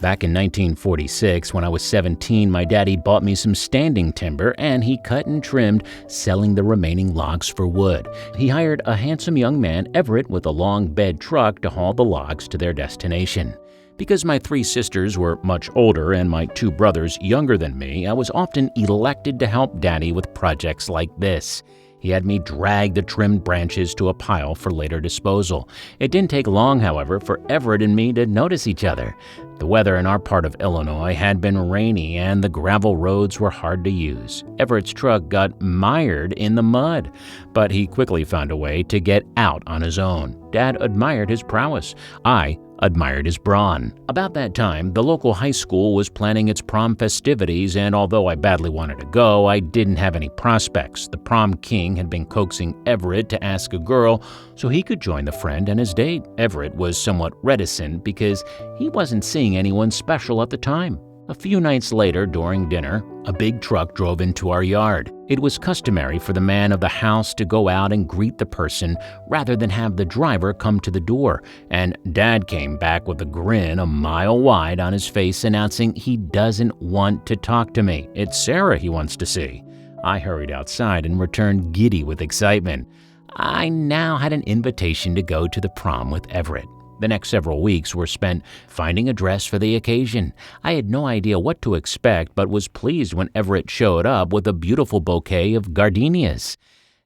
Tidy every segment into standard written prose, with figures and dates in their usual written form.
Back in 1946, when I was 17, my daddy bought me some standing timber and he cut and trimmed, selling the remaining logs for wood. He hired a handsome young man, Everett, with a long bed truck to haul the logs to their destination. Because my 3 sisters were much older and my 2 brothers younger than me, I was often elected to help Daddy with projects like this. He had me drag the trimmed branches to a pile for later disposal. It didn't take long, however, for Everett and me to notice each other. The weather in our part of Illinois had been rainy and the gravel roads were hard to use. Everett's truck got mired in the mud, but he quickly found a way to get out on his own. Dad admired his prowess. I admired his brawn. About that time, the local high school was planning its prom festivities, and although I badly wanted to go, I didn't have any prospects. The prom king had been coaxing Everett to ask a girl so he could join the friend and his date. Everett was somewhat reticent because he wasn't seeing anyone special at the time. A few nights later, during dinner, a big truck drove into our yard. It was customary for the man of the house to go out and greet the person rather than have the driver come to the door, and Dad came back with a grin a mile wide on his face announcing he doesn't want to talk to me. It's Sarah he wants to see. I hurried outside and returned giddy with excitement. I now had an invitation to go to the prom with Everett. The next several weeks were spent finding a dress for the occasion. I had no idea what to expect, but was pleased when Everett showed up with a beautiful bouquet of gardenias.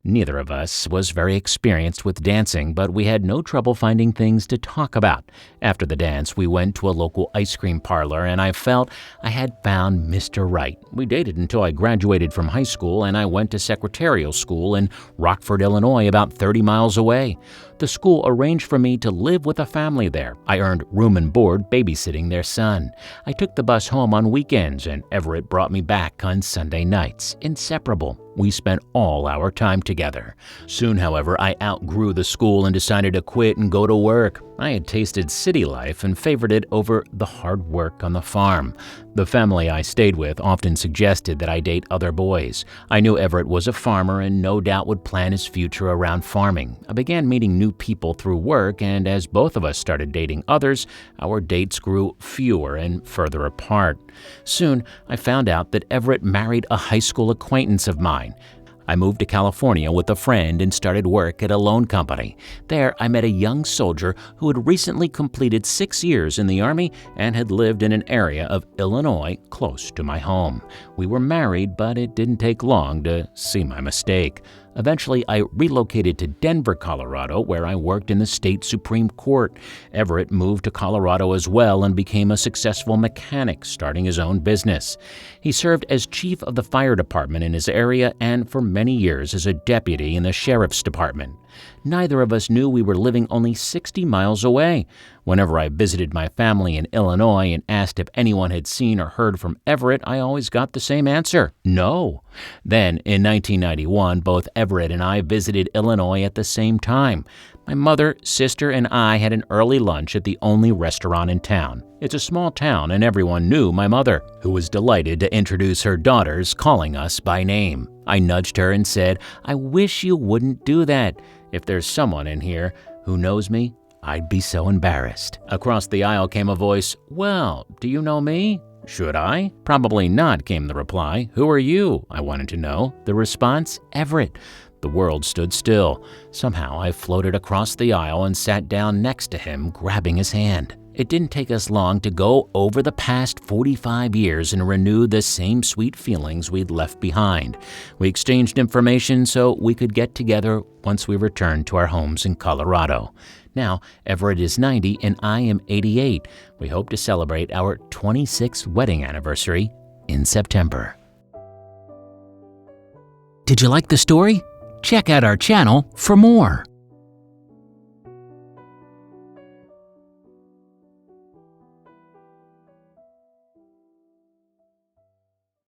Neither of us was very experienced with dancing, but we had no trouble finding things to talk about. After the dance, we went to a local ice cream parlor, and I felt I had found Mr. Right. We dated until I graduated from high school, and I went to secretarial school in Rockford, Illinois, about 30 miles away. The school arranged for me to live with a family there. I earned room and board babysitting their son. I took the bus home on weekends, and Everett brought me back on Sunday nights. Inseparable. We spent all our time together. Soon, however, I outgrew the school and decided to quit and go to work. I had tasted city life and favored it over the hard work on the farm. The family I stayed with often suggested that I date other boys. I knew Everett was a farmer and no doubt would plan his future around farming. I began meeting new people through work, and as both of us started dating others, our dates grew fewer and further apart. Soon, I found out that Everett married a high school acquaintance of mine. I moved to California with a friend and started work at a loan company. There, I met a young soldier who had recently completed 6 years in the Army and had lived in an area of Illinois close to my home. We were married, but it didn't take long to see my mistake. Eventually, I relocated to Denver, Colorado, where I worked in the state Supreme Court. Everett moved to Colorado as well and became a successful mechanic, starting his own business. He served as chief of the fire department in his area and for many years as a deputy in the sheriff's department. Neither of us knew we were living only 60 miles away. Whenever I visited my family in Illinois and asked if anyone had seen or heard from Everett, I always got the same answer: no. Then, in 1991, both Everett and I visited Illinois at the same time. My mother, sister, and I had an early lunch at the only restaurant in town. It's a small town, and everyone knew my mother, who was delighted to introduce her daughters, calling us by name. I nudged her and said, "I wish you wouldn't do that. If there's someone in here who knows me, I'd be so embarrassed." Across the aisle came a voice, "Well, do you know me?" "Should I?" "Probably not," came the reply. "Who are you?" I wanted to know. The response, "Everett." The world stood still. Somehow I floated across the aisle and sat down next to him, grabbing his hand. It didn't take us long to go over the past 45 years and renew the same sweet feelings we'd left behind. We exchanged information so we could get together once we returned to our homes in Colorado. Now, Everett is 90 and I am 88. We hope to celebrate our 26th wedding anniversary in September. Did you like the story? Check out our channel for more.